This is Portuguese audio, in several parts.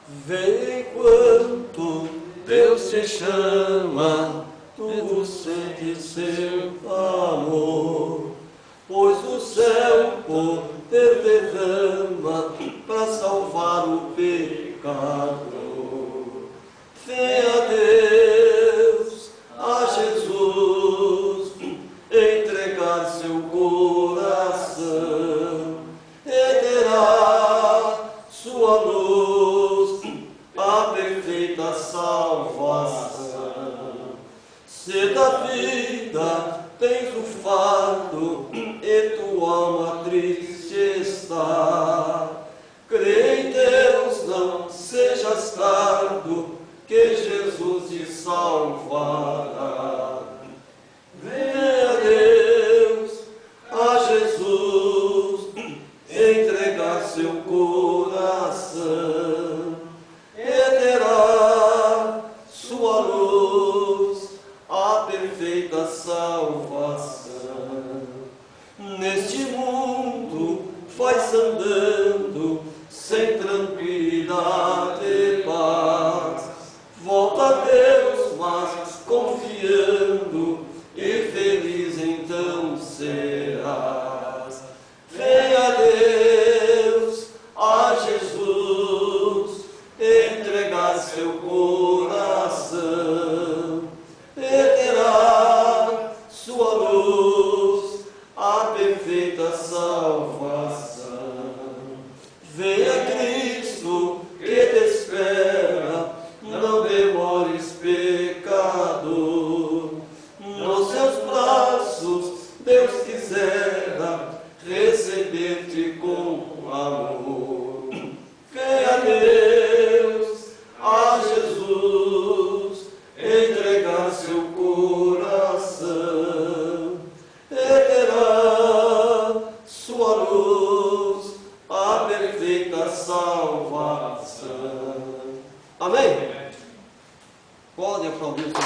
Vem enquanto Deus te chama, tu sente seu amor, pois o céu poder derrama para salvar o pecador. Venha Deus, a Jesus, entregar seu coração, e terá sua luz, a perfeita salvação. Se da vida tens o fardo e tua alma triste está, crê em Deus, não sejas tardo, que Jesus te salvará. Venha Deus, a Jesus, entregar seu coração, e terá sua luz, a perfeita salvação. Neste mundo vais andando sem tranquilidade e paz. Volta a Deus, mas confiando, e feliz então serás. Venha Deus, a Jesus, entregar seu coração, e terá sua luz, a perfeita salvação. Venha Cristo, que te espera, não demores, pecador. Nos seus braços Deus quisera receber-te com amor. Venha Deus, a Jesus, entregar seu coração, e terá sua luz, a perfeita salvação. Amém? Pode aplaudir o Senhor.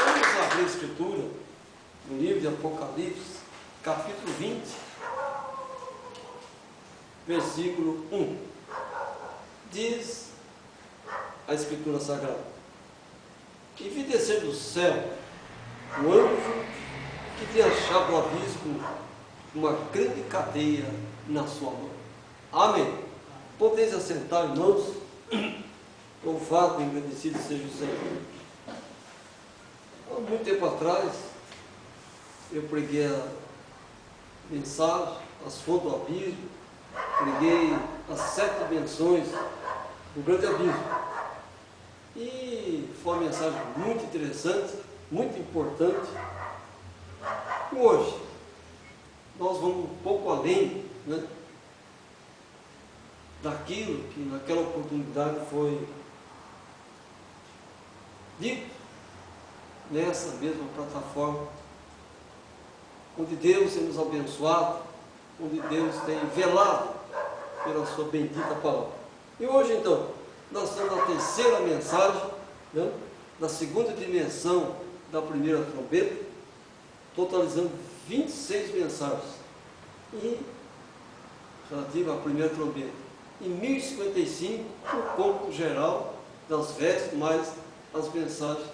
Vamos abrir a Escritura no livro de Apocalipse, capítulo 20, versículo 1. Diz a Escritura Sagrada: e vi descer do céu um anjo que tinha a chave do abismo, uma grande cadeia na sua mão. Amém. Podeis assentar, irmãos. Louvado e agradecido seja o Senhor. Há muito tempo atrás, eu preguei a mensagem, as fontes do abismo, preguei as 7 dimensões do grande abismo. E foi uma mensagem muito interessante, muito importante. E hoje, nós vamos um pouco além, né, daquilo que naquela oportunidade foi dito nessa mesma plataforma, onde Deus tem nos abençoado, onde Deus tem velado pela sua bendita palavra. E hoje, então, nós estamos na terceira mensagem, né, da segunda dimensão da primeira trombeta, totalizando 26 mensagens. E relativa à primeira trombeta. Em 1055, o cômputo geral das vestes, mais as mensagens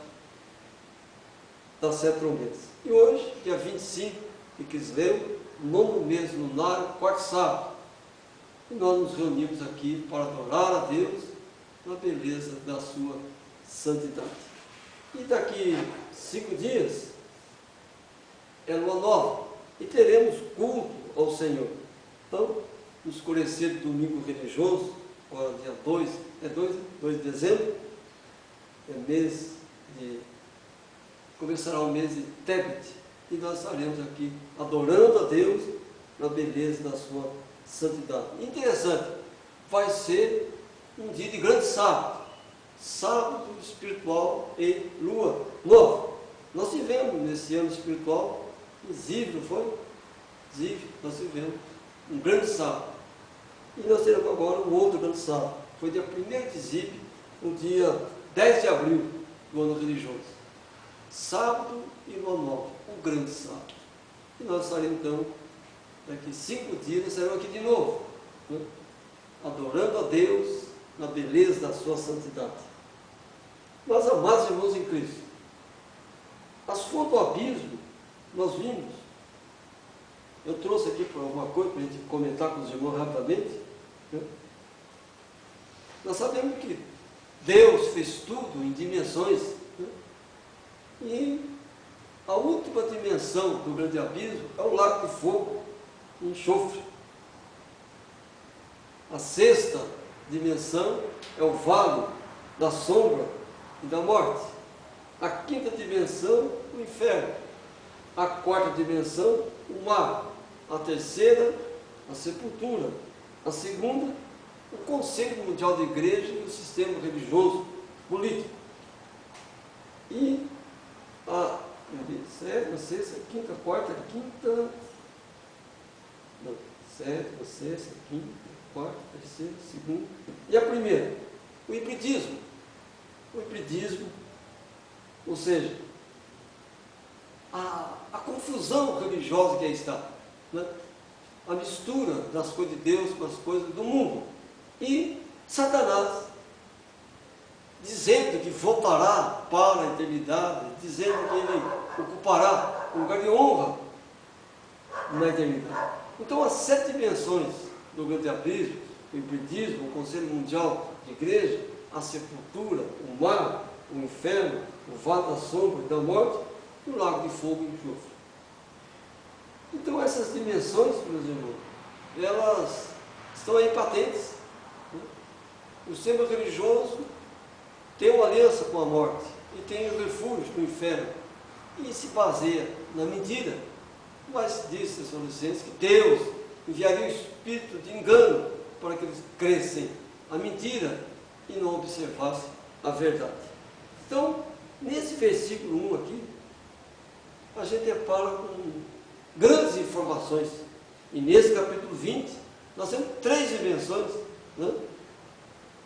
das 7 trombetas. E hoje, dia 25 de Quisleu, 9º mês lunar, 4º sábado. E nós nos reunimos aqui para adorar a Deus na beleza da sua santidade. E daqui 5 dias é lua nova e teremos culto ao Senhor. Então, no escurecer do domingo religioso, agora dia 2 de dezembro, é mês de... começará o mês de Tebet, e nós estaremos aqui adorando a Deus na beleza da sua santidade. Interessante, vai ser um dia de grande sábado, sábado espiritual e lua nova. Nós tivemos nesse ano espiritual, Ziv, não foi? Ziv, nós tivemos um grande sábado. E nós teremos agora um outro grande sábado. Foi dia 1º de Ziv, no dia 10 de abril do ano religioso. Sábado e lua nova, um grande sábado. E nós estaremos então, daqui 5 dias, nós estaremos aqui de novo, né? adorando a Deus na beleza da sua santidade. Mas, amados irmãos em Cristo, as fontes do abismo, nós vimos. Eu trouxe aqui para alguma coisa, para a gente comentar com os irmãos rapidamente. Né? Nós sabemos que Deus fez tudo em dimensões, né? E a última dimensão do grande abismo é o lago de fogo e enxofre. A sexta dimensão é o vale da sombra e da morte. A quinta dimensão, o inferno. A quarta dimensão, o mar. A terceira, a sepultura. A segunda, o Conselho Mundial de Igreja e o sistema religioso político. E a sétima, sexta, quinta, quarta, quinta. Não, sétima, sexta, quinta, quarta, terceira, segunda. E a primeira, o hibridismo. O hibridismo, ou seja, a confusão religiosa que aí está, né? A mistura das coisas de Deus com as coisas do mundo. E Satanás, dizendo que voltará para a eternidade, dizendo que ele ocupará um lugar de honra na eternidade. Então, as 7 dimensões do grande abismo, o hibridismo, o Conselho Mundial de Igreja, a sepultura, o mar, o inferno, o vale da sombra e da morte, e o lago de fogo e enxofre. Então, essas dimensões, meus irmãos, elas estão aí patentes. Né? O sistema religioso tem uma aliança com a morte e tem o refúgio no inferno e se baseia na mentira. Mas disse a São Vicente que Deus enviaria o espírito de engano para que eles crescem a mentira e não observassem a verdade. Então, nesse versículo 1 aqui, a gente depara com grandes informações. E nesse capítulo 20, nós temos 3 dimensões, né?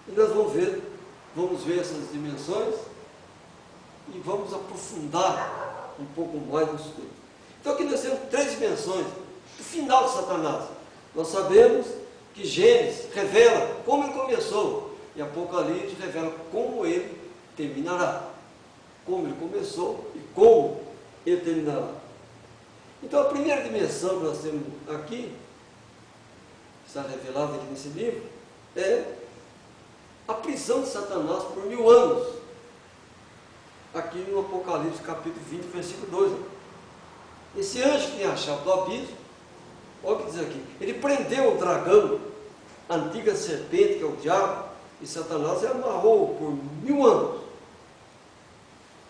E nós vamos ver essas dimensões e vamos aprofundar um pouco mais no estudo. Então aqui nós temos 3 dimensões. O final de Satanás. Nós sabemos que Gênesis revela como ele começou e Apocalipse revela como ele terminará. Como ele começou e como ele terminará. Então a primeira dimensão que nós temos aqui, está revelada aqui nesse livro, é a prisão de Satanás por 1000 anos. Aqui no Apocalipse capítulo 20, versículo 2. Esse anjo que tem a chave do abismo, olha o que diz aqui, ele prendeu o dragão, a antiga serpente que é o diabo, e Satanás e amarrou por 1000 anos.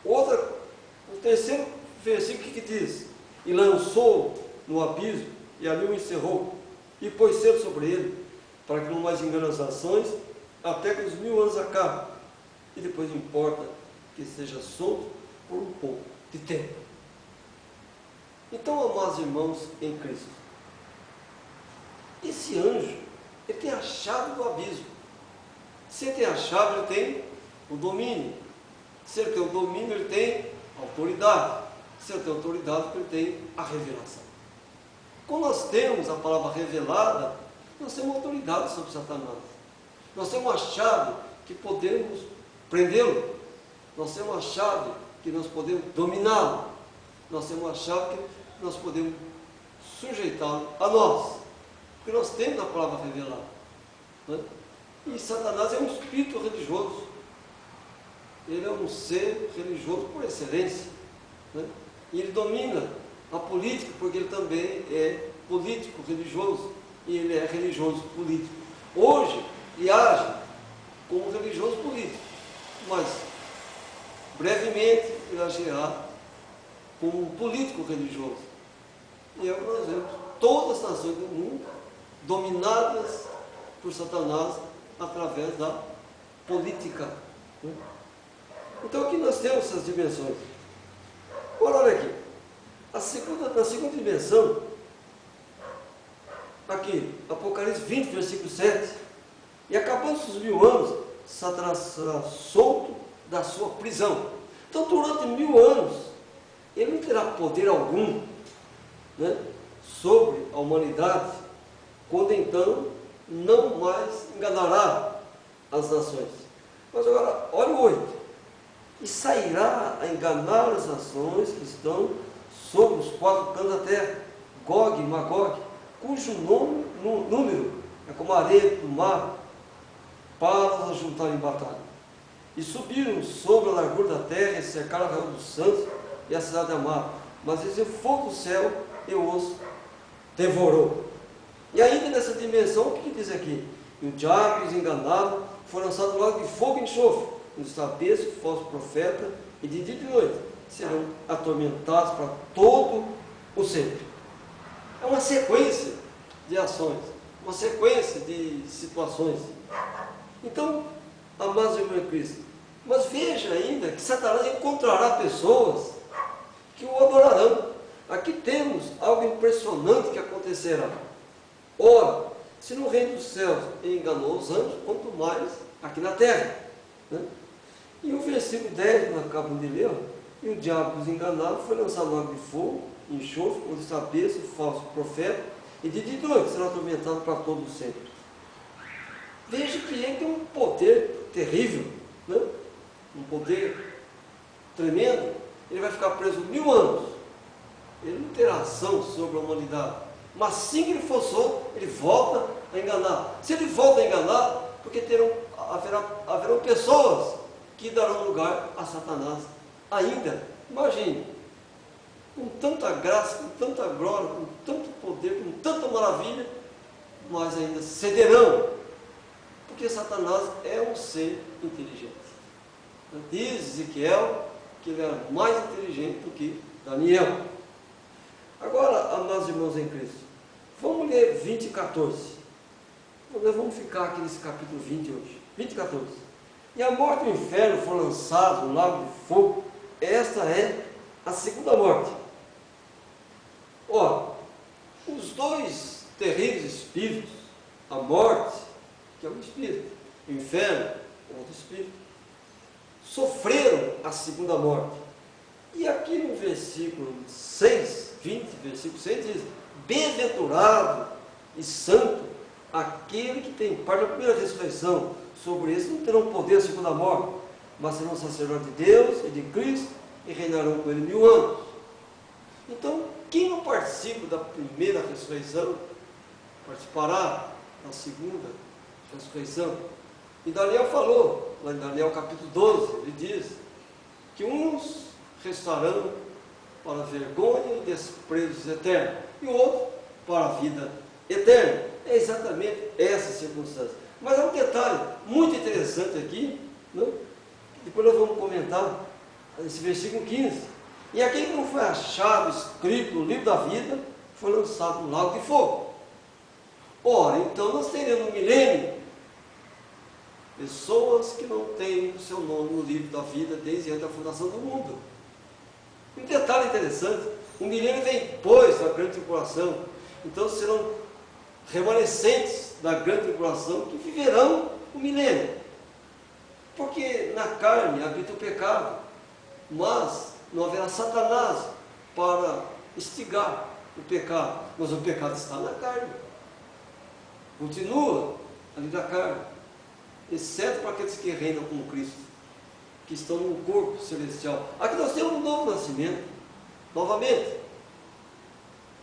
O terceiro versículo que diz, e lançou no abismo, e ali o encerrou, e pôs selo sobre ele, para que não mais engane as nações, até que os 1000 anos acabem, e depois importa que seja solto por um pouco de tempo. Então, amados irmãos em Cristo, esse anjo, ele tem a chave do abismo. Se ele tem a chave, ele tem o domínio. Se ele tem o domínio, ele tem a autoridade. Se ele tem autoridade, ele tem a revelação. Quando nós temos a palavra revelada, nós temos autoridade sobre Satanás. Nós temos a chave que podemos prendê-lo. Nós temos a chave que nós podemos dominá-lo. Nós temos a chave que nós podemos sujeitá-lo a nós. Porque nós temos a palavra revelada. Né? E Satanás é um espírito religioso. Ele é um ser religioso por excelência. Né? E ele domina a política, porque ele também é político religioso. E ele é religioso político. Hoje, ele age como religioso político. Mas, brevemente, ele agirá como um político religioso. E é o que nós vemos. Todas as nações do mundo dominadas por Satanás através da política. Né? Então aqui nós temos essas dimensões. Agora olha aqui. Na segunda dimensão, aqui, Apocalipse 20, versículo 7. E acabando-se os 1000 anos, Satanás será solto da sua prisão. Então durante 1000 anos, ele não terá poder algum, né, sobre a humanidade, quando então não mais enganará as nações. Mas agora, olha o 8. E sairá a enganar as nações que estão sobre os 4 cantos da terra, Gog e Magog, cujo número é como a areia do mar, para os juntar em batalha. E subiram sobre a largura da terra e cercaram a Arraial dos Santos e a cidade amada. Mas esse fogo do céu e os devorou. E ainda nessa dimensão, o que diz aqui? E o diabo que os enganava foi lançado no lago de fogo e enxofre, nos trapeços, falso profeta, e de dia e de noite serão atormentados para todo o sempre. É uma sequência de ações, uma sequência de situações. Então, amados irmãos em Cristo, mas veja ainda que Satanás encontrará pessoas que o adorarão. Aqui temos algo impressionante que acontecerá. Ora, se no reino dos céus ele enganou os anjos, quanto mais aqui na terra. Né? E o versículo 10, nós acabamos de ler, e o diabo os enganava, foi lançado no lago de fogo, enxofre, onde está preso o falso profeta, e de dia e noite será atormentado para todo o sempre. Veja que ele tem um poder terrível, né? Um poder tremendo. Ele vai ficar preso 1000 anos. Ele não terá ação sobre a humanidade. Mas assim que ele for solto, ele volta a enganar. Se ele volta a enganar, porque haverão pessoas que darão lugar a Satanás ainda. Imagine, com tanta graça, com tanta glória, com tanto poder, com tanta maravilha, mas ainda cederão. Porque Satanás é um ser inteligente. Diz Ezequiel que ele era mais inteligente do que Daniel. Agora, amados irmãos em Cristo, vamos ler 20 e 14. Nós vamos ficar aqui nesse capítulo 20 hoje. 20 e 14. E a morte do inferno foi lançada no lago de fogo. Esta é a segunda morte. Ora, os dois terríveis espíritos, a morte, que é um espírito, o inferno, outro espírito, sofreram a segunda morte. E aqui no versículo 6, 20, versículo 6 diz: bem-aventurado e santo aquele que tem parte da primeira ressurreição. Sobre isso não terão poder a segunda morte, mas serão sacerdotes de Deus e de Cristo e reinarão com ele 1000 anos. Então, quem não participa da primeira ressurreição, participará da segunda ressurreição. E Daniel falou, lá em Daniel capítulo 12, ele diz que uns restarão para a vergonha e desprezo eterno, e o outro para a vida eterna. É exatamente essa circunstância. Mas há um detalhe muito interessante aqui, né? Depois nós vamos comentar esse versículo 15. E aquele que não foi achado escrito no livro da vida foi lançado no lago de fogo. Ora, então nós teremos no milênio pessoas que não têm o seu nome no livro da vida desde antes da fundação do mundo. Um detalhe interessante: o milênio vem depois da grande tribulação. Então serão remanescentes da grande tribulação que viverão o milênio. Porque na carne habita o pecado, mas não haverá Satanás para instigar o pecado. Mas o pecado está na carne. Continua ali da carne. Exceto para aqueles que reinam com Cristo, que estão no corpo celestial. Aqui nós temos um novo nascimento, novamente.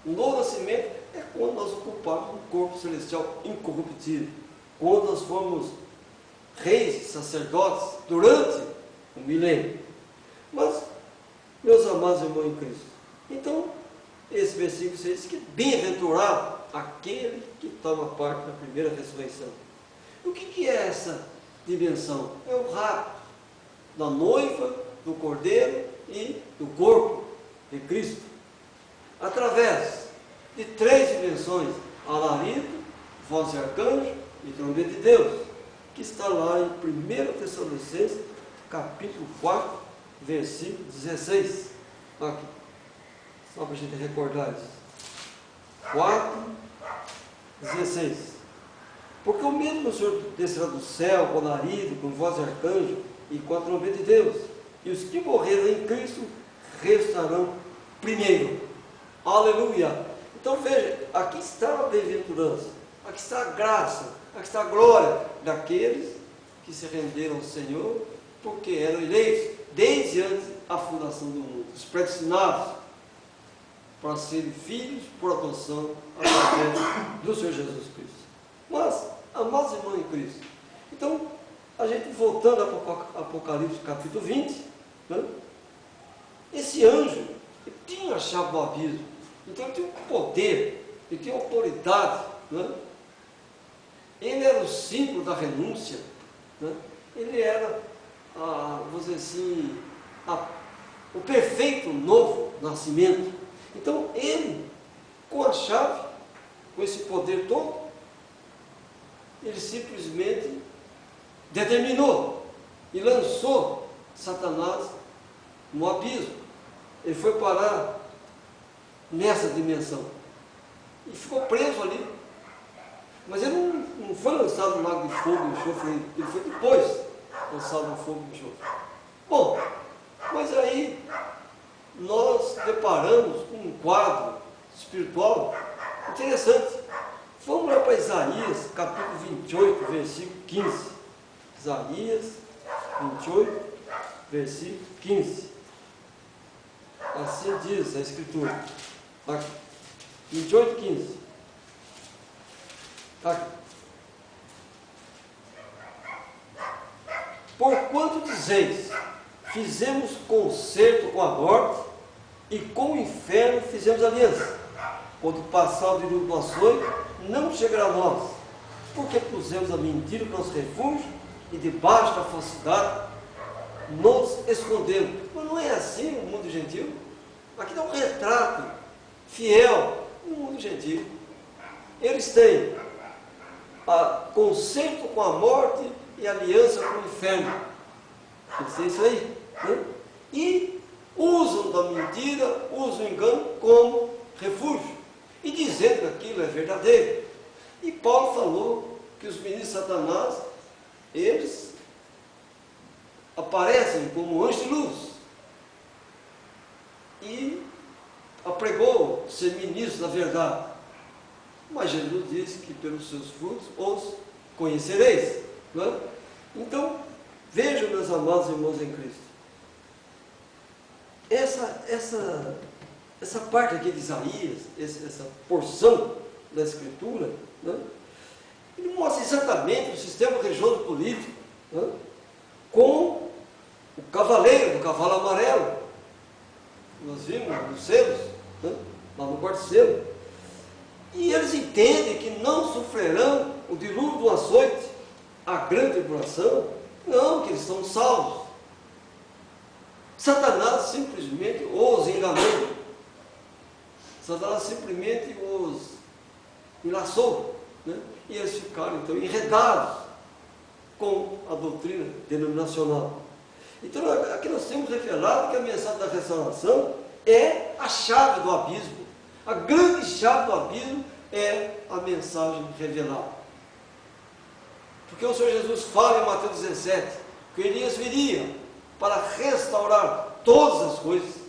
O novo nascimento é quando nós ocuparmos um corpo celestial incorruptível, quando nós formos reis, sacerdotes, durante o milênio. Mas, meus amados irmãos em Cristo, então, esse versículo diz que bem-aventurado aquele que toma parte da primeira ressurreição. O que é essa dimensão? É o rapto da noiva, do cordeiro e do corpo de Cristo. Através de 3 dimensões: alarido, voz de arcanjo e trombeta de Deus, que está lá em 1 Tessalonicenses, capítulo 4, versículo 16. Aqui, só para a gente recordar isso. 4, 16. Porque o mesmo Senhor descerá do céu com alarido, com voz de arcanjo e com a trombeta de Deus, e os que morreram em Cristo ressuscitarão primeiro. Aleluia! Então veja, aqui está a bem-aventurança. aqui está a graça, aqui está a glória daqueles que se renderam ao Senhor, porque eram eleitos desde antes da fundação do mundo, os predestinados para serem filhos por adoção através do Senhor Jesus Cristo. Mas, amados irmãos em Cristo, então, a gente voltando a Apocalipse capítulo 20, né? Esse anjo ele tinha a chave do abismo, então ele tinha um poder, ele tinha autoridade, né? Ele era o símbolo da renúncia, né? Ele era, vamos dizer assim, o perfeito novo nascimento. Então ele, com a chave, com esse poder todo, ele simplesmente determinou e lançou Satanás no abismo. Ele foi parar nessa dimensão e ficou preso ali. Mas ele não foi lançado no lago de fogo e enxofre, ele foi depois lançado no fogo e enxofre. Bom, mas aí nós deparamos com um quadro espiritual interessante. Vamos lá para Isaías, capítulo 28, versículo 15. Isaías 28, versículo 15. Assim diz a Escritura. Aqui. 28, 15. Aqui. Porquanto dizeis, fizemos concerto com a morte, e com o inferno fizemos aliança. Quando passar o dilúvio do açoite, não chegará a nós, porque pusemos a mentira para nosso refúgio, e debaixo da falsidade nos escondemos. Mas não é assim o mundo gentil? Aqui dá um retrato fiel do mundo gentil. Eles têm concerto com a morte e aliança com o inferno. Eles têm isso aí, né? E usam da mentira, usam o engano como refúgio, e dizendo que aquilo é verdadeiro. E Paulo falou que os ministros de Satanás, eles aparecem como anjos de luz, e apregou ser ministros da verdade. Mas Jesus disse que pelos seus frutos os conhecereis, não é? Então, vejam, meus amados irmãos em Cristo, essa parte aqui de Isaías, essa porção da Escritura, né, ele mostra exatamente o sistema religioso político, né, com o cavaleiro, do cavalo amarelo. Nós vimos nos selos, né, lá no quarto selo. E eles entendem que não sofrerão o dilúvio do açoite, a grande tribulação, não, que eles estão salvos. Satanás simplesmente os enganou. Satanás simplesmente os enlaçou, né? E eles ficaram então enredados com a doutrina denominacional. Então aqui nós temos revelado que a mensagem da restauração é a chave do abismo. A grande chave do abismo é a mensagem revelada. Porque o Senhor Jesus fala em Mateus 17 que Elias viria para restaurar todas as coisas.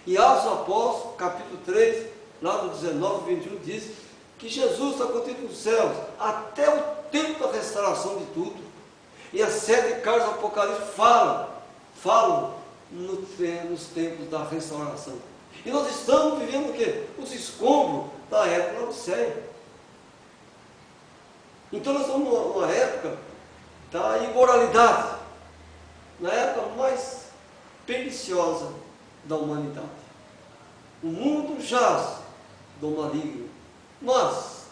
E Atos Apóstolos, capítulo 3, lá no 19, 21, diz que Jesus está contido nos céus até o tempo da restauração de tudo. E as 7 cartas do Apocalipse falam nos tempos da restauração. E nós estamos vivendo o quê? Os escombros da época da Odisseia. Então nós estamos numa época da imoralidade, na época mais perniciosa da humanidade. O mundo jaz do maligno, mas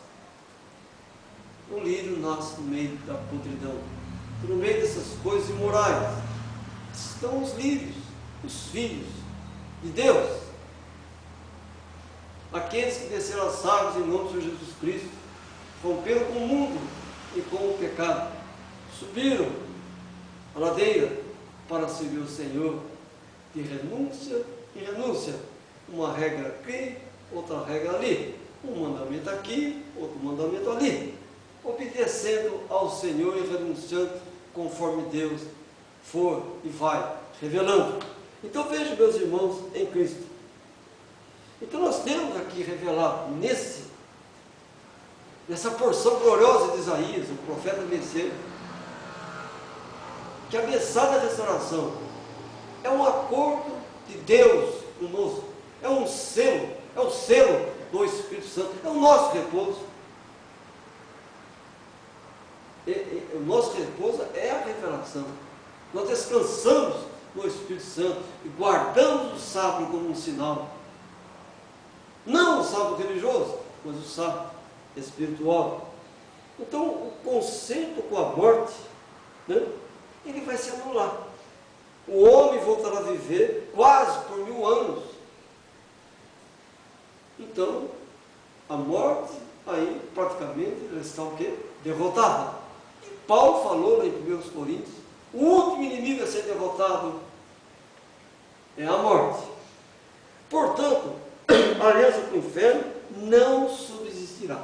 o lírio nasce no meio da podridão. No meio dessas coisas imorais estão os lírios, os filhos de Deus, aqueles que desceram as águas em nome do Senhor Jesus Cristo, romperam com o mundo e com o pecado, subiram a ladeira para servir o Senhor, de renúncia em renúncia, uma regra aqui, outra regra ali, um mandamento aqui, outro mandamento ali, obedecendo ao Senhor e renunciando conforme Deus for e vai revelando. Então vejam, meus irmãos em Cristo, então nós temos aqui revelado nessa porção gloriosa de Isaías, o profeta Messias, que a mensagem da restauração é um acordo de Deus conosco, é um selo, é o selo do Espírito Santo, é o nosso repouso. O nosso repouso é a revelação. Nós descansamos no Espírito Santo e guardamos o sábado como um sinal. Não o sábado religioso, mas o sábado espiritual. Então, o conceito com a morte, né, ele vai se anular. O homem voltará a viver quase por 1000 anos. Então, a morte aí praticamente ela está o quê? Derrotada. E Paulo falou lá em 1 Coríntios, o último inimigo a ser derrotado é a morte. Portanto, a aliança com o inferno não subsistirá.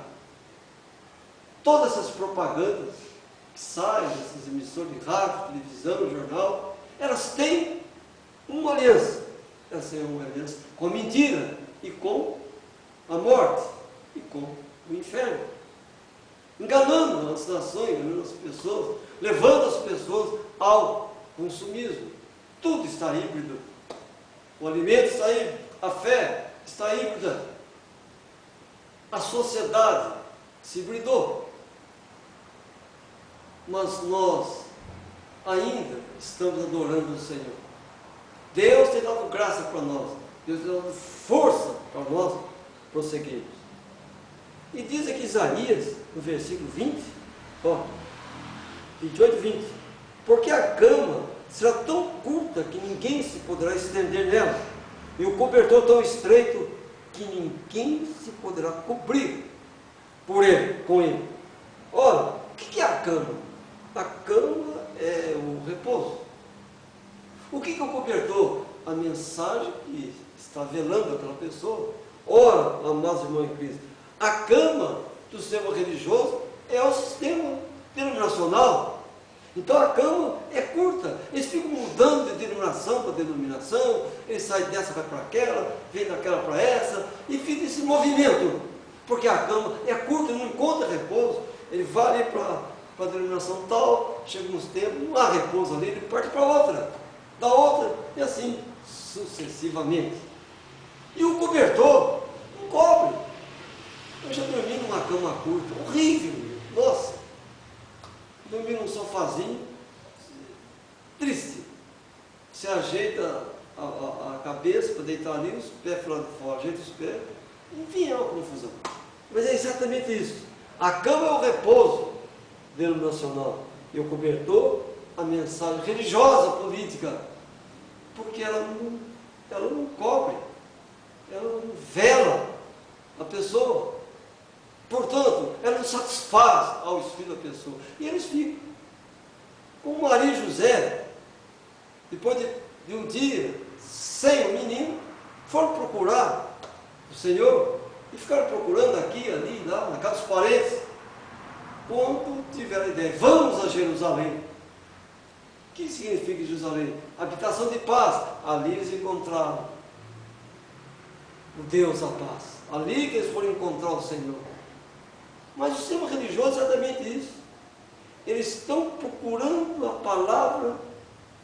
Todas essas propagandas que saem dessas emissoras de rádio, televisão, jornal, elas têm uma aliança. Elas têm uma aliança com a mentira e com a morte e com o inferno. Enganando as nações, enganando as pessoas, levando as pessoas ao consumismo. Tudo está híbrido. O alimento está híbrido, a fé está híbrida. A sociedade se hibridou. Mas nós ainda estamos adorando o Senhor. Deus tem dado graça para nós. Deus tem dado força para nós prosseguirmos. E diz aqui Isaías, no versículo 20, 28 e 20. Porque a cama será tão curta que ninguém se poderá estender nela, e o cobertor tão estreito que ninguém se poderá cobrir com ele. Ora, o que é a cama? A cama é o repouso. O que é o cobertor? A mensagem que está velando aquela pessoa. Ora, amados irmãos em Cristo, a cama do sistema religioso é o sistema denominacional. Então a cama é curta. Eles ficam mudando de denominação para denominação, eles saem dessa, vai para aquela, vem daquela para essa, e fica esse movimento. Porque a cama é curta, não encontra repouso. Ele vai ali para a denominação tal, chega uns tempos, não há repouso ali, ele parte para outra, da outra, e assim sucessivamente. E o cobertor não cobre. Eu já dormi numa cama curta, horrível, nossa. Dormi num sofazinho, triste. Você ajeita a cabeça para deitar ali, os pés para de fora, ajeita os pés, enfim, é uma confusão. Mas é exatamente isso. A cama é o repouso denominacional e o cobertor, a mensagem religiosa, política, porque ela não cobre, ela não vela a pessoa. Portanto, ela não satisfaz ao espírito da pessoa. E eles ficam. Como Maria e José, depois de um dia sem o menino, foram procurar o Senhor e ficaram procurando aqui, ali, lá, na casa dos parentes. Quando tiveram a ideia, vamos a Jerusalém. O que significa Jerusalém? Habitação de paz. Ali eles encontraram o Deus da paz. Ali que eles foram encontrar o Senhor. Mas o sistema religioso é exatamente isso. Eles estão procurando a palavra,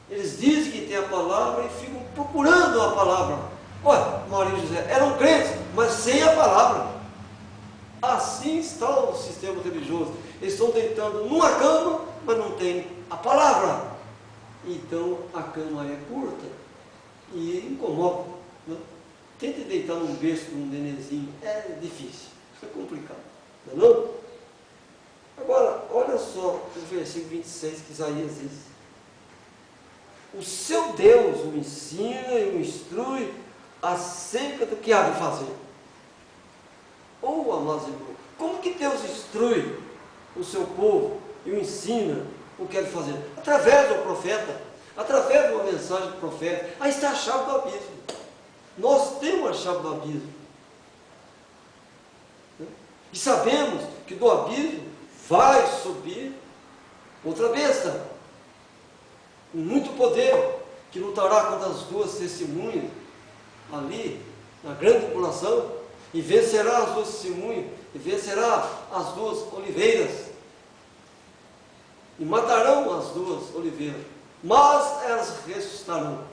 eles dizem que tem a palavra e ficam procurando a palavra. Olha, Maria e José eram crentes, mas sem a palavra. Assim está o sistema religioso. Eles estão deitando numa cama, mas não tem a palavra. Então a cama é curta e incomoda. Né? Tente deitar num berço com um nenenzinho. É difícil, é complicado. Não é não? Agora, olha só o versículo 26 que Isaías diz. O seu Deus o ensina e o instrui acerca do que há de fazer. Amados irmãos, como que Deus instrui o seu povo e o ensina o que há de fazer? Através do profeta, através de uma mensagem do profeta. Aí está a chave do abismo. Nós temos a chave do abismo. E sabemos que do abismo vai subir outra besta, com muito poder, que lutará contra as duas testemunhas ali, na grande tribulação, e vencerá as duas testemunhas, e vencerá as duas oliveiras, e matarão as duas oliveiras, mas elas ressuscitarão.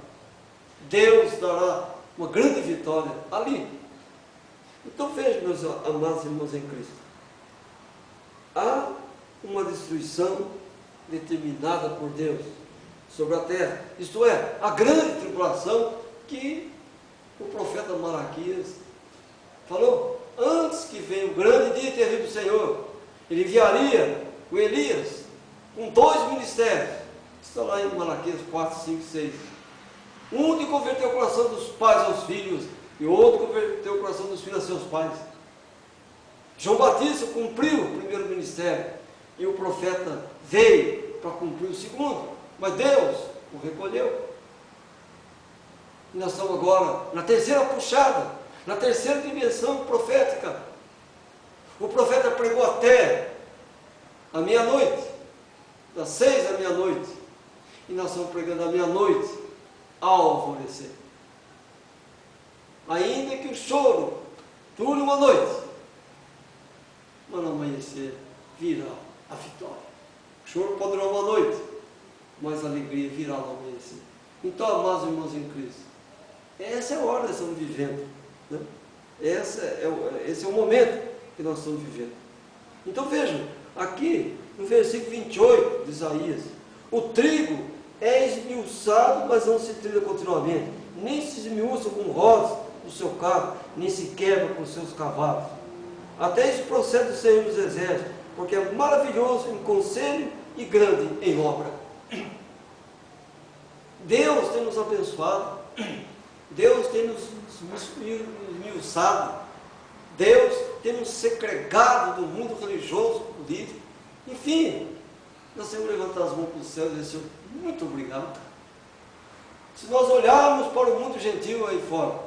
Deus dará uma grande vitória ali. Então veja, meus amados irmãos em Cristo, há uma destruição determinada por Deus sobre a terra, isto é, a grande tribulação que o profeta Malaquias falou. Antes que venha o grande dia terrível do Senhor, ele enviaria o Elias com 2 ministérios. Está lá em Malaquias 4, 5, 6. Um de converter o coração dos pais aos filhos, e outro converter o coração dos filhos a seus pais. João Batista cumpriu o primeiro ministério, e o profeta veio para cumprir o segundo, mas Deus o recolheu. E nós estamos agora na terceira puxada, na terceira dimensão profética. O profeta pregou até a meia-noite, das 6 à meia-noite, e nós estamos pregando à meia-noite ao alvorecer. Ainda que o choro dure uma noite, mas no amanhecer virá a vitória. O choro pode durar uma noite, mas a alegria virá no amanhecer. Então, amados irmãos em Cristo, essa é a hora que nós estamos vivendo, né? Esse é o momento que nós estamos vivendo. Então vejam, aqui no versículo 28 de Isaías, o trigo é esmiuçado, mas não se trilha continuamente, nem se esmiuça com rodas do seu carro, nem se quebra com seus cavalos. Até isso procede do Senhor dos Exércitos, porque é maravilhoso em conselho e grande em obra. Deus tem nos abençoado, Deus tem nos esmiuçado, Deus tem nos segregado do mundo religioso, político. Enfim, nós temos que levantar as mãos para o céu e dizer: Senhor, muito obrigado. Se nós olharmos para o mundo gentil aí fora,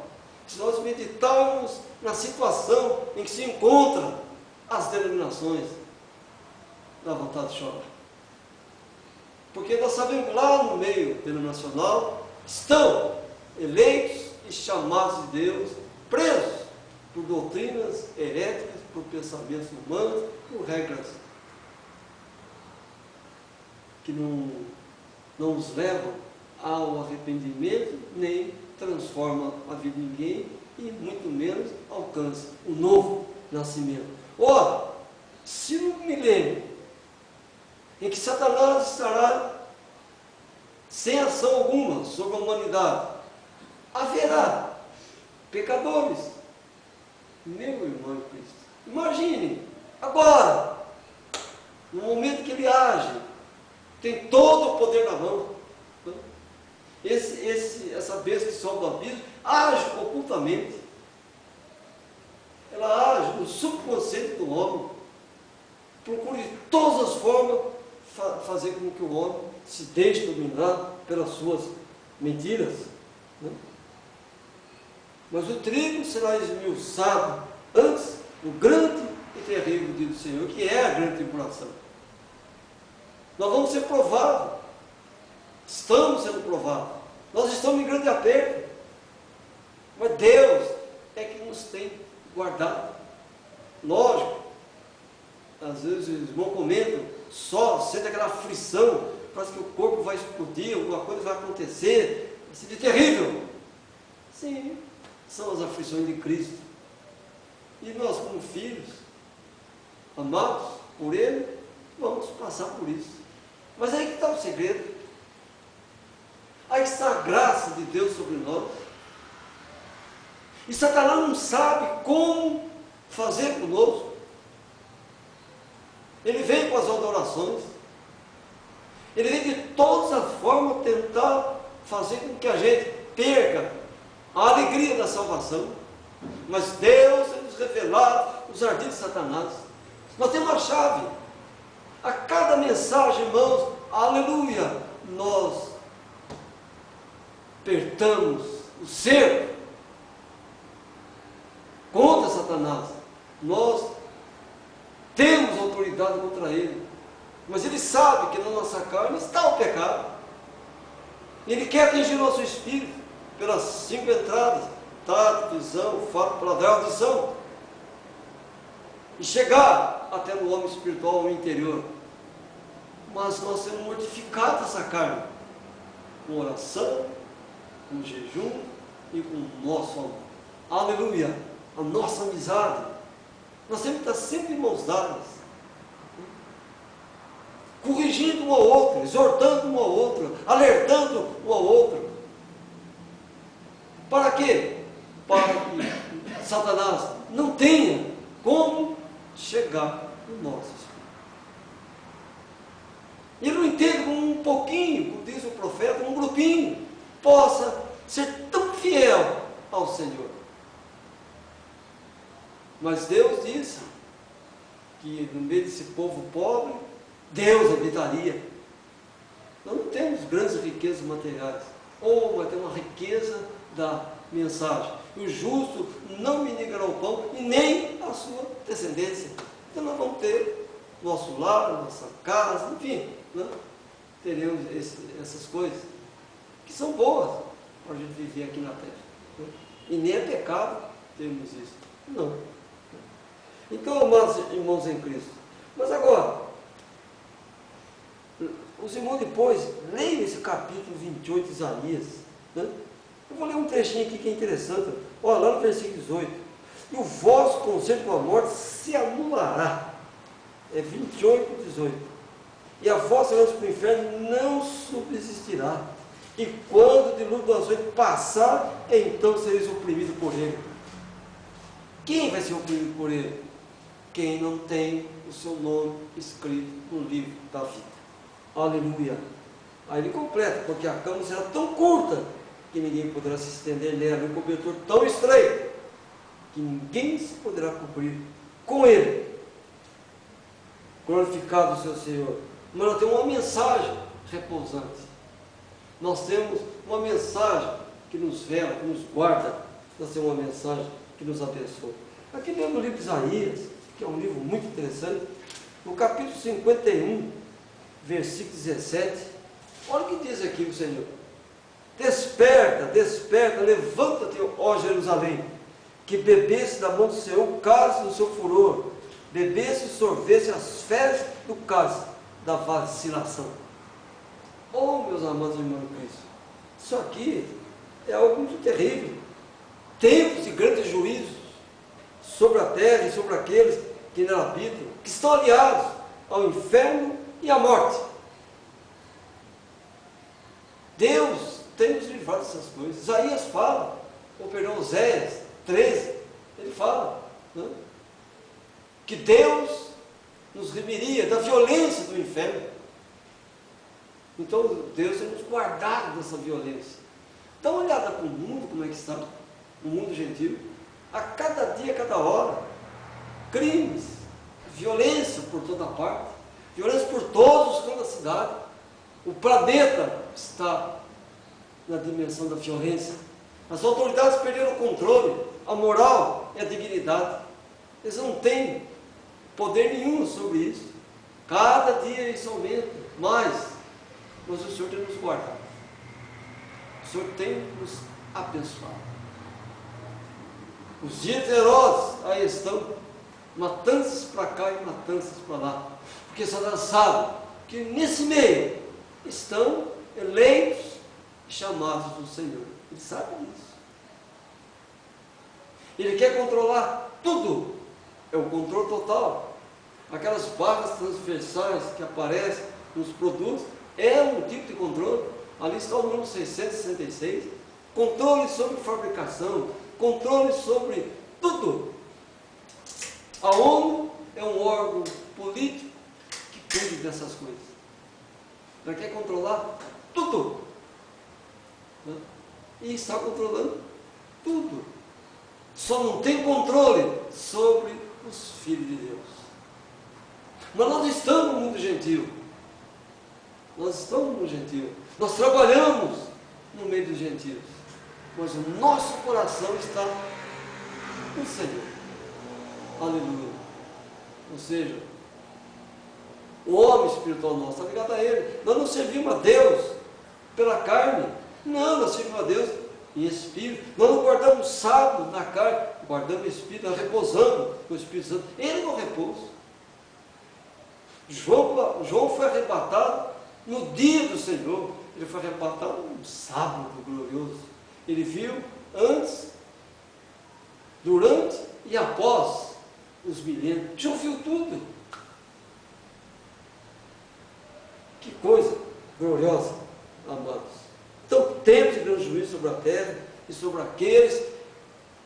se nós meditarmos na situação em que se encontram as denominações, dá vontade de chorar. Porque nós sabemos que lá no meio denominacional estão eleitos e chamados de Deus, presos por doutrinas heréticas, por pensamentos humanos, por regras que não os levam ao arrependimento, nem transformam a vida de ninguém, e muito menos alcança o novo nascimento. Ora, se no milênio em que Satanás estará sem ação alguma sobre a humanidade, haverá pecadores, meu irmão em Cristo, imagine, agora, no momento que ele age, tem todo o poder na mão, essa besta que sobe do abismo, age ocultamente, ela age no subconsciente do homem, procura de todas as formas fazer com que o homem se deixe dominar pelas suas mentiras, né? Mas o trigo será esmiuçado antes do grande e terrível dia do Senhor, que é a grande tribulação. Nós vamos ser provados, estamos sendo provados, nós estamos em grande aperto, mas Deus é que nos tem guardado. Lógico, às vezes os irmãos comentam, só sente aquela aflição, parece que o corpo vai explodir, alguma coisa vai acontecer, vai ser terrível. Sim, são as aflições de Cristo. E nós, como filhos, amados por Ele, vamos passar por isso. Mas aí que está o segredo. Aí está a graça de Deus sobre nós. E Satanás não sabe como fazer conosco. Ele vem com as adorações. Ele vem de todas as formas tentar fazer com que a gente perca a alegria da salvação. Mas Deus tem nos revelado os ardis de Satanás. Nós temos a chave. A cada mensagem, irmãos, aleluia, nós apertamos o cerco contra Satanás. Nós temos autoridade contra ele, mas ele sabe que na nossa carne está o pecado. Ele quer atingir o nosso espírito pelas 5 entradas: tato, visão, fato, paladar, audição. e chegar até no homem espiritual, no interior. Mas nós temos mortificado essa carne com oração, com jejum e com o nosso amor. Aleluia! A nossa amizade. Nós temos que estar sempre em mãos dadas, corrigindo um ao outro, exortando um ao outro, alertando um ao outro. Para quê? Para que Satanás não tenha como chegar no nosso espírito. Ele não entende como um pouquinho, como diz o profeta, um grupinho, possa ser tão fiel ao Senhor. Mas Deus disse que no meio desse povo pobre, Deus habitaria. Nós não temos grandes riquezas materiais, mas temos uma riqueza da mensagem. O justo não minigará o pão e nem a sua descendência. Então nós vamos ter nosso lar, nossa casa, enfim, né? Teremos essas coisas que são boas para a gente viver aqui na terra, né? E nem é pecado termos isso, não. Então, amados irmãos em Cristo, mas agora, os irmãos depois, leiam esse capítulo 28 de Isaías, né? Eu vou ler um trechinho aqui que é interessante, olha lá no versículo 18, e o vosso conselho com a morte se anulará, é 28, 18, e a vossa lança para o inferno não subsistirá, e quando o dilúvio do açoite passar, então sereis oprimidos por ele. Quem vai ser oprimido por ele? Quem não tem o seu nome escrito no livro da vida. Aleluia. Aí ele completa, porque a cama será tão curta que ninguém poderá se estender nela, um cobertor tão estreito que ninguém se poderá cobrir com ele. Glorificado o seu Senhor. Mas nós temos uma mensagem repousante. Nós temos uma mensagem que nos vela, que nos guarda. Nós temos uma mensagem que nos abençoa. Aqui dentro do livro de Isaías, que é um livro muito interessante, no capítulo 51, versículo 17, olha o que diz aqui o Senhor. Desperta, desperta, levanta-te, ó Jerusalém, que bebesse da mão do Senhor o cálice do seu furor, bebesse e sorvesse as fezes do cálice da vacilação. Oh, meus amados irmãos em Cristo, isso aqui é algo muito terrível. Tempos de grandes juízos sobre a terra e sobre aqueles que nela habitam, que estão aliados ao inferno e à morte. Deus tem nos livrado dessas coisas. Isaías fala, Oséias 13, ele fala, né, que Deus nos remiria da violência do inferno. Então Deus tem nos guardado dessa violência. Dá uma olhada para o mundo, como é que está, o mundo gentil. A cada dia, a cada hora, crimes, violência por toda parte, violência por todos os cantos da cidade. O planeta está na dimensão da violência. As autoridades perderam o controle, a moral e a dignidade. Eles não têm poder nenhum sobre isso. Cada dia isso aumenta mais, mas o Senhor tem nos guardado. O Senhor tem nos abençoado. Os dias de Herodes aí estão, matanças para cá e matanças para lá, porque Satanás sabe que nesse meio estão eleitos e chamados do Senhor. Ele sabe disso. Ele quer controlar tudo, é o controle total. Aquelas barras transversais que aparecem nos produtos, é um tipo de controle. Ali está o número 666, controle sobre fabricação, controle sobre tudo. A ONU é um órgão político que cuida dessas coisas. Ela quer controlar tudo. E está controlando tudo. Só não tem controle sobre os filhos de Deus. Mas nós estamos no mundo gentil. Nós estamos no mundo gentil. Nós trabalhamos no meio dos gentios. Mas o nosso coração está no Senhor. Aleluia. Ou seja, o homem espiritual nosso está ligado a Ele. Nós não servimos a Deus pela carne. Não, nós servimos a Deus em espírito. Nós não guardamos sábado na carne, aguardando o Espírito, repousando com o Espírito Santo. Ele não repousa. João foi arrebatado no dia do Senhor. Ele foi arrebatado num sábado glorioso. Ele viu antes, durante e após os milênios. João viu tudo. Que coisa gloriosa, amados. Então, tempo de grande juízo sobre a terra e sobre aqueles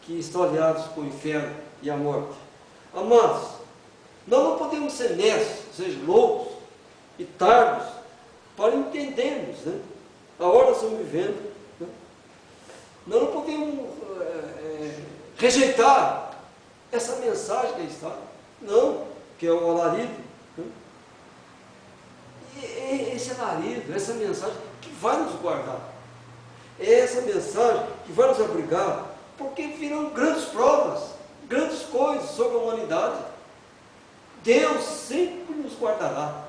que estão aliados com o inferno e a morte. Amados, nós não podemos ser necios, seja loucos e tardos, para entendermos, né, a hora que estamos vivendo. Né? Nós não podemos rejeitar essa mensagem que está. Não, que é o alarido. Né? E esse alarido, essa mensagem que vai nos guardar. É essa mensagem que vai nos abrigar, porque virão grandes provas, grandes coisas sobre a humanidade. Deus sempre nos guardará.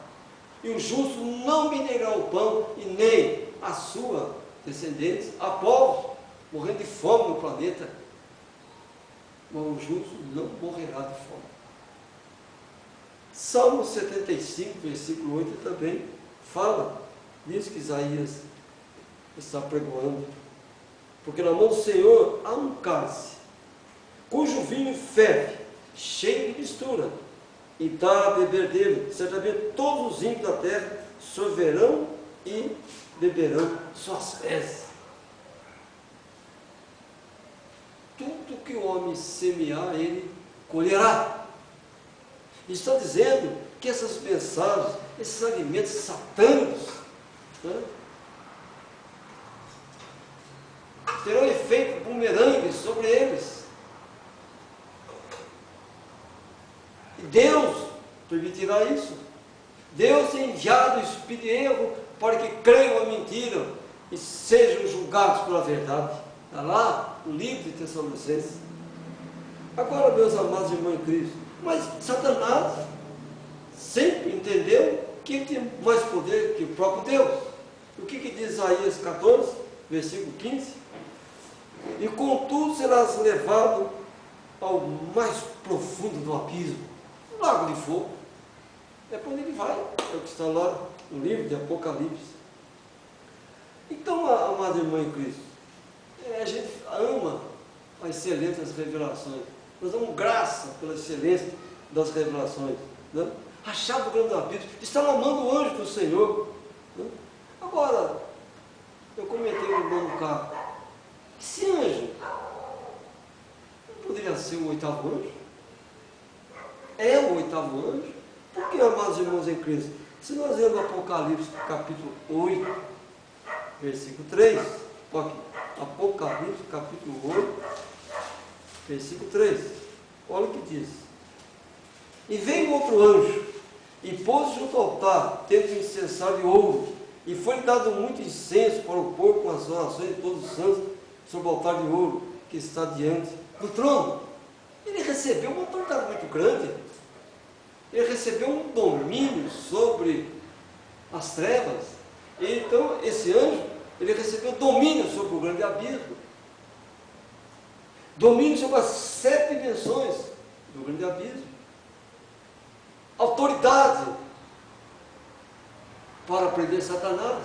E o justo não minerará o pão, e nem a sua descendentes. Há povos morrendo de fome no planeta, mas o justo não morrerá de fome. Salmo 75, versículo 8 também fala nisso que Isaías está pregoando. Porque na mão do Senhor há um cálice, cujo vinho ferve, cheio de mistura, e dá a beber dele. Certamente todos os ímpios da terra sorverão e beberão suas fezes. Tudo que o homem semear, ele colherá. Está dizendo que essas mensagens, esses alimentos satânicos, né, terão efeito bumerangue sobre eles. E Deus permitirá isso. Deus tem enviado o espírito de erro para que creiam a mentira e sejam julgados pela verdade. Está lá no livro de Tessalonicenses. Agora, meus amados irmãos em Cristo, mas Satanás sempre entendeu que ele tem mais poder que o próprio Deus. O que diz Isaías 14, versículo 15? E contudo serás levado ao mais profundo do abismo, o lago de fogo. É para onde ele vai, é o que está lá no livro de Apocalipse. Então, amado irmão em Cristo, a gente ama a excelência das revelações. Nós damos graça pela excelência das revelações. Né? A chave do grande abismo está na mão do anjo do Senhor. Né? Agora, eu comentei no irmão do carro. Esse anjo não poderia ser o oitavo anjo? É o oitavo anjo? Por que, amados irmãos em Cristo? Se nós lemos Apocalipse capítulo 8, versículo 3, olha aqui, Apocalipse capítulo 8, versículo 3, olha o que diz. E veio outro anjo, e pôs-se junto ao altar, tendo um incensário de ouro, e foi-lhe dado muito incenso para o pôr com as orações de todos os santos, sobre o altar de ouro que está diante do trono. Ele recebeu uma autoridade muito grande. Ele recebeu um domínio sobre as trevas. E então, esse anjo, ele recebeu domínio sobre o grande abismo. Domínio sobre as 7 dimensões do grande abismo. Autoridade para prender Satanás.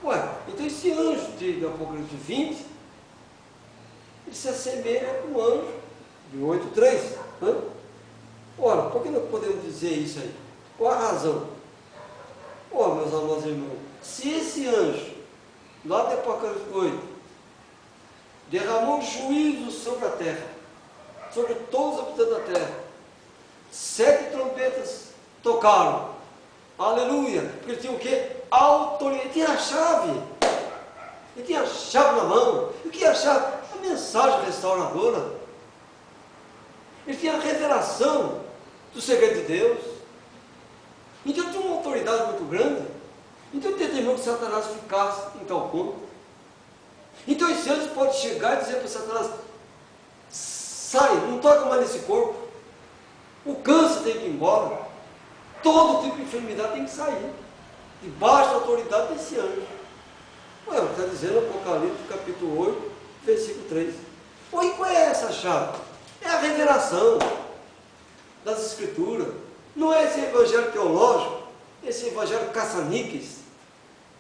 Ué, então esse anjo de Apocalipse 20, ele se assemelha com o anjo de 8.3. Né? Ora, por que não podemos dizer isso aí? Qual a razão? Ora, meus amados irmãos, se esse anjo, lá de Apocalipse 8, derramou juízo sobre a terra, sobre todos os habitantes da terra, 7 trombetas tocaram, aleluia, porque ele tinha o quê? Autoridade, ele tinha a chave, ele tinha a chave na mão. E o que é a chave? A mensagem restauradora. Ele tinha a revelação do segredo de Deus. Então ele tinha uma autoridade muito grande. Então ele determinou que Satanás ficasse em tal ponto. Então esse anjo pode chegar e dizer para Satanás: sai, não toca mais nesse corpo. O câncer tem que ir embora. Todo tipo de enfermidade tem que sair. Debaixo da autoridade desse anjo. Ué, está dizendo Apocalipse capítulo 8, versículo 3. E qual é essa chave? É a revelação das Escrituras. Não é esse evangelho teológico, esse evangelho caça-níqueis.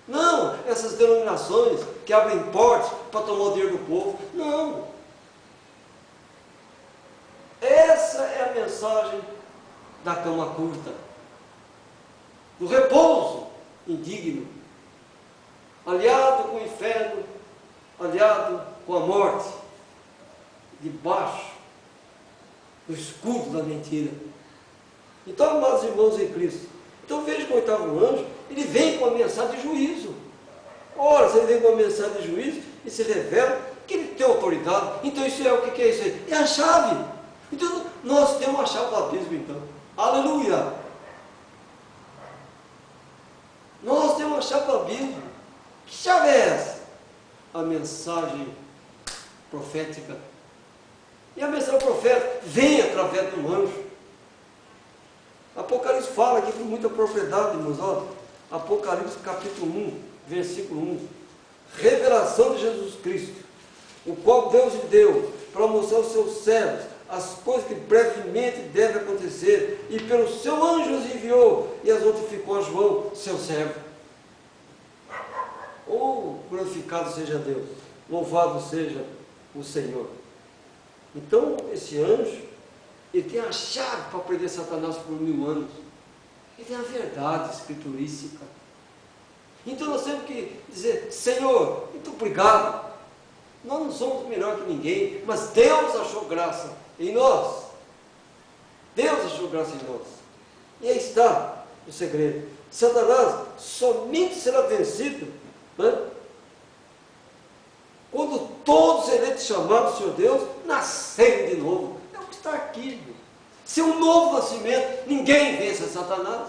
Não, essas denominações que abrem portas para tomar o dinheiro do povo. Não. Essa é a mensagem da cama curta, do repouso indigno, aliado com o inferno, aliado com a morte, debaixo do escudo da mentira. Então, amados irmãos em Cristo, então veja que o oitavo anjo, ele vem com a mensagem de juízo. Ora, se ele vem com a mensagem de juízo e se revela que ele tem autoridade, então isso é o que é isso aí? É a chave. Então, nós temos a chave do abismo, então. Aleluia! Nós temos a chave do abismo. Que chave é essa? A mensagem profética. E a mensagem profética vem através do anjo. Apocalipse fala aqui com muita propriedade, irmãos. Olha, Apocalipse capítulo 1, versículo 1. Revelação de Jesus Cristo, o qual Deus lhe deu para mostrar aos seus servos as coisas que brevemente devem acontecer, e pelo seu anjo os enviou e as notificou a João, seu servo. Oh, glorificado seja Deus, louvado seja o Senhor. Então, esse anjo, ele tem a chave para prender Satanás por 1000 anos. Ele tem a verdade escriturística. Então nós temos que dizer: Senhor, muito obrigado. Nós não somos melhor que ninguém, mas Deus achou graça em nós. Deus achou graça em nós. E aí está o segredo. Satanás somente será vencido, né, quando todos os eleitos chamados do Senhor Deus nascerem de novo. É o que está aqui. Se um novo nascimento, ninguém vence a Satanás.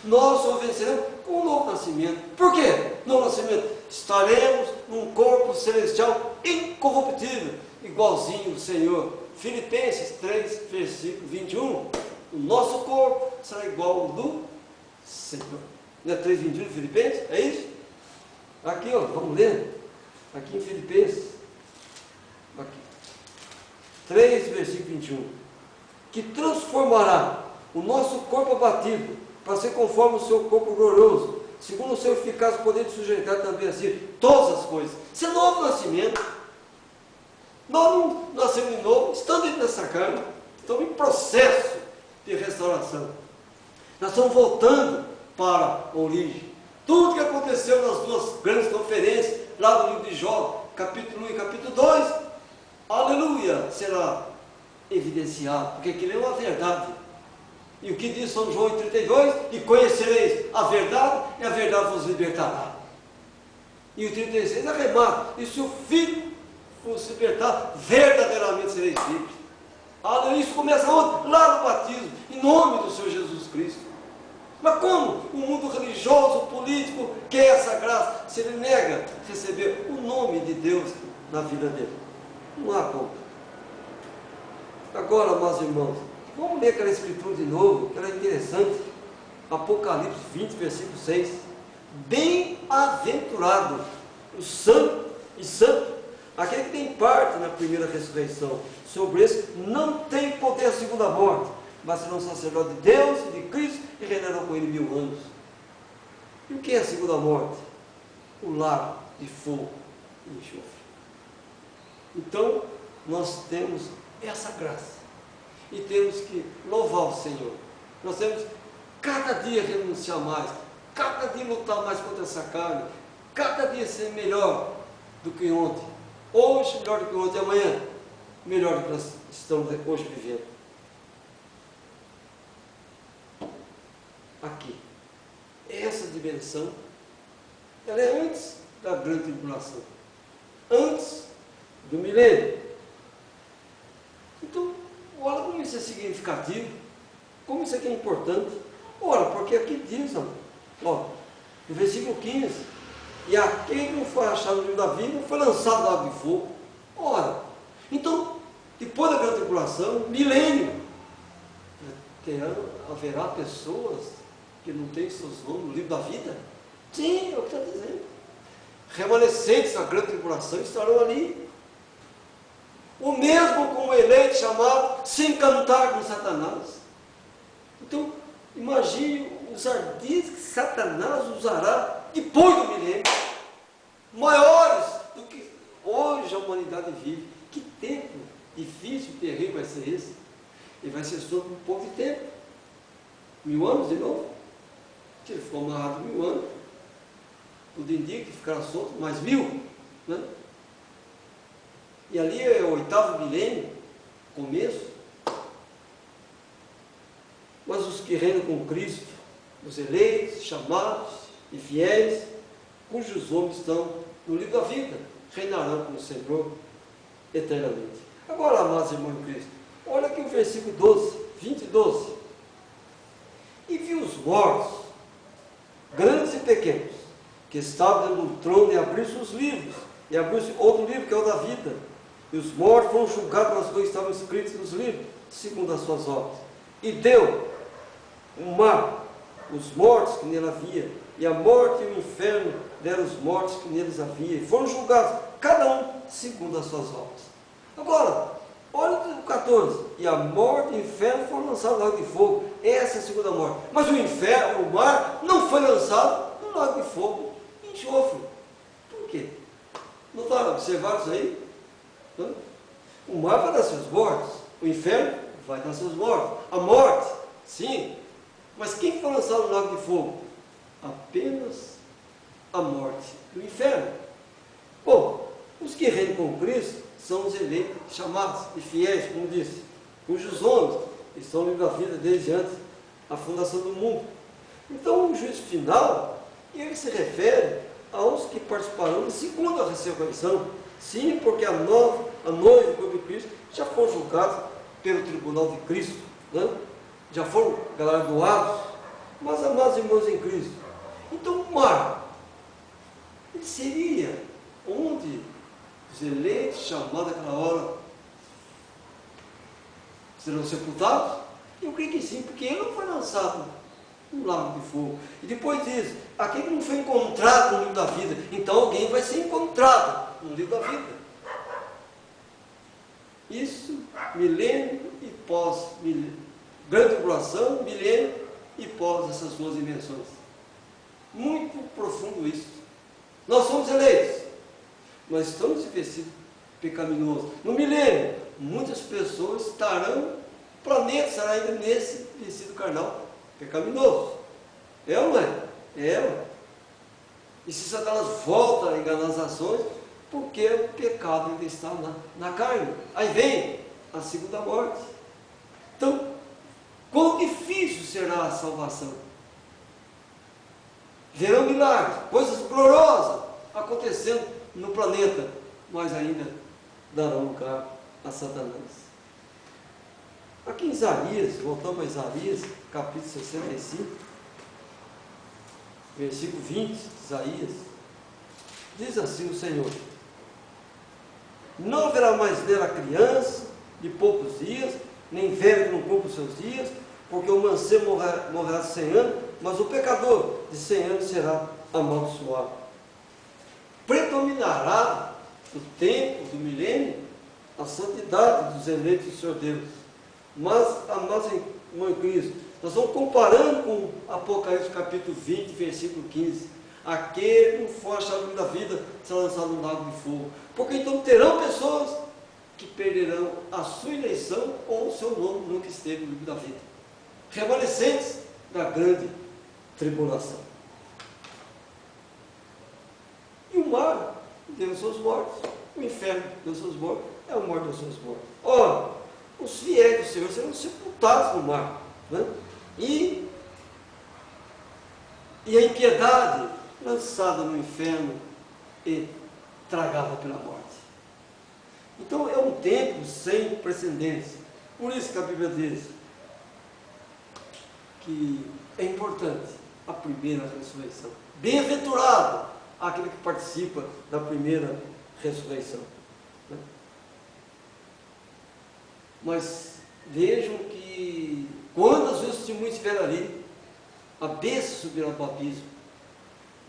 Nós só venceremos com um novo nascimento. Por quê? Novo nascimento. Estaremos num corpo celestial incorruptível, igualzinho o Senhor. Filipenses 3, versículo 21. O nosso corpo será igual ao do Senhor. Não é 3, 21 de Filipenses? É isso? Aqui, ó, vamos ler. Aqui em Filipenses. Aqui. 3, versículo 21. Que transformará o nosso corpo abatido para ser conforme o seu corpo glorioso, segundo o seu eficaz poder de sujeitar também assim todas as coisas. Isso é novo nascimento. Nós não nascemos de novo, estamos dentro dessa carne, estamos em processo de restauração. Nós estamos voltando para a origem. Tudo que aconteceu nas duas grandes conferências, lá no livro de Jó, capítulo 1 e capítulo 2, aleluia, será evidenciado, porque aquilo é uma verdade. E o que diz São João 32? E conhecereis a verdade, e a verdade vos libertará. E o 36 arremata: e se o Filho vos libertar, verdadeiramente sereis livres. Aleluia. Isso começa onde? Lá no batismo, em nome do Senhor Jesus Cristo. Mas como o mundo religioso, político, quer essa graça, se ele nega receber o nome de Deus na vida dele? Não há como. Agora, meus irmãos, vamos ler aquela escritura de novo, que ela é interessante. Apocalipse 20, versículo 6. Bem-aventurado o santo e santo, aquele que tem parte na primeira ressurreição. Sobre esse não tem poder a segunda morte, mas serão sacerdote de Deus e de Cristo e reinarão com ele 1000 anos. E o que é a segunda morte? O lago de fogo e enxofre. Então, nós temos essa graça e temos que louvar o Senhor. Nós temos cada dia renunciar mais, cada dia lutar mais contra essa carne, cada dia ser melhor do que ontem. Hoje melhor do que ontem, amanhã melhor do que nós estamos hoje vivendo. Aqui, essa dimensão, ela é antes da grande tribulação, antes do milênio. Então, olha como isso é significativo, como isso aqui é importante. Ora, porque aqui diz, ó, no versículo 15, e aquele que não foi achado no livro da vida foi lançado no lago de fogo. Ora, então, depois da grande tribulação, milênio, haverá pessoas que não têm seus nomes no livro da vida? Sim, é o que está dizendo. Remanescentes na grande tribulação estarão ali. O mesmo como eleito chamado se encantar com Satanás. Então, imagine os ardis que Satanás usará depois do milênio, maiores do que hoje a humanidade vive. Que tempo difícil, terrível vai ser esse? Ele vai ser solto por pouco de tempo. 1000 anos de novo. Se ele ficou amarrado 1000 anos, tudo indica que ficará solto mais 1000, né? E ali é o 8º milênio, começo. Mas os que reinam com Cristo, os eleitos, chamados e fiéis, cujos nomes estão no livro da vida, reinarão com o Senhor eternamente. Agora, amados irmãos em Cristo, olha aqui o versículo 12, 20 e 12. E viu os mortos, grandes e pequenos, que estavam dentro do trono, e abriu-se os livros, e abriu-se outro livro, que é o da vida. E os mortos foram julgados pelas coisas que estavam escritas nos livros, segundo as suas obras. E deu o mar, os mortos que nele havia, e a morte e o inferno deram os mortos que neles havia, e foram julgados, cada um segundo as suas obras. Agora, olha o 14. E a morte e o inferno foram lançados no lago de fogo. Essa é a segunda morte. Mas o inferno, o mar, não foi lançado no lago de fogo, em enxofre. Por quê? Não está observado isso aí? O mar vai dar seus mortos. O inferno vai dar seus mortos. A morte, sim. Mas quem foi lançado no lago de fogo? Apenas a morte e o inferno. Bom, os que reinam com Cristo são os eleitos, chamados e fiéis, como disse, cujos nomes estão no livro da vida desde antes da fundação do mundo. Então, o juízo final, ele se refere aos que participarão da segunda ressurreição. Sim, porque a noiva do corpo de Cristo já foram julgados pelo tribunal de Cristo, né? Já foram galardoados. Mas, amados irmãos em Cristo, então o mar, ele seria onde os eleitos, chamados naquela hora, serão sepultados? Eu creio que sim, porque ele não foi lançado no lago de fogo. E depois diz, aquele que não foi encontrado no livro da vida, então alguém vai ser encontrado no livro da vida. Isso, milênio e pós-milênio. Grande tribulação, milênio e pós essas duas dimensões. Muito profundo isso. Nós somos eleitos, mas estamos investidos pecaminoso. No milênio, muitas pessoas estarão, o planeta estará ainda nesse vestido carnal pecaminoso. É ou não é? É. Ué. E se Satanás volta a enganar as ações, porque o pecado ainda está na carne. Aí vem a segunda morte. Então, quão difícil será a salvação? Verão milagres, coisas gloriosas acontecendo no planeta, mas ainda darão lugar a Satanás. Aqui em Isaías, voltamos a Isaías, capítulo 65, versículo 20, Isaías, diz assim o Senhor: não haverá mais nela criança de poucos dias, nem velho que não cumpra os seus dias, porque o mancebo morrerá de 100 anos, mas o pecador de 100 anos será amaldiçoado. Predominará no tempo do milênio a santidade dos eleitos do Senhor Deus. Mas, amados irmãos em Cristo, nós estamos comparando com Apocalipse capítulo 20, versículo 15. Aquele que não for achado no livro da vida será lançado no lago de fogo. Porque então terão pessoas que perderão a sua eleição ou o seu nome nunca esteve no livro da vida. Remanescentes da grande tribulação. E o mar deu seus mortos. O inferno deu seus mortos. É o mar dos seus mortos. Ora, os fiéis do Senhor serão sepultados no mar. Né? E a impiedade lançada no inferno e tragada pela morte. Então é um tempo sem precedentes. Por isso que a Bíblia diz que é importante a primeira ressurreição. Bem-aventurado aquele que participa da primeira ressurreição. Né? Mas vejam que quando os testemunhos estiverem ali, a besta subirá para o abismo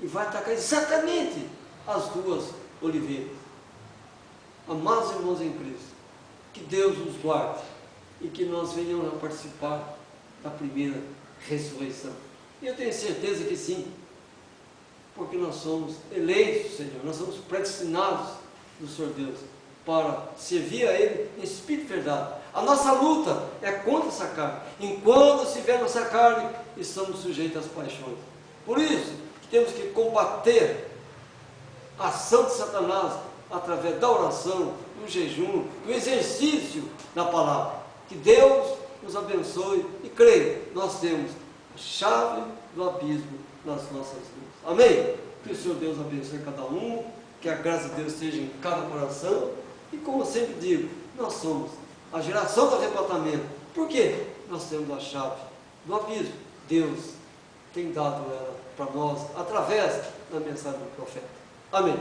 e vai atacar exatamente as duas oliveiras. Amados irmãos em Cristo, Que Deus nos guarde e que nós venhamos a participar da primeira ressurreição. E eu tenho certeza que sim, porque nós somos eleitos, Senhor, nós somos predestinados do Senhor Deus para servir a Ele em espírito e verdade. A nossa luta é contra essa carne. Enquanto estiver nossa carne, estamos sujeitos às paixões. Por isso, temos que combater a ação de Satanás através da oração, do jejum, do exercício da palavra. Que Deus nos abençoe e creio, nós temos a chave do abismo nas nossas vidas. Amém? Que o Senhor Deus abençoe cada um, que a graça de Deus esteja em cada coração. E como eu sempre digo, nós somos a geração do arrebatamento. Por quê? Nós temos a chave do abismo. Deus tem dado ela para nós através da mensagem do profeta. Amém.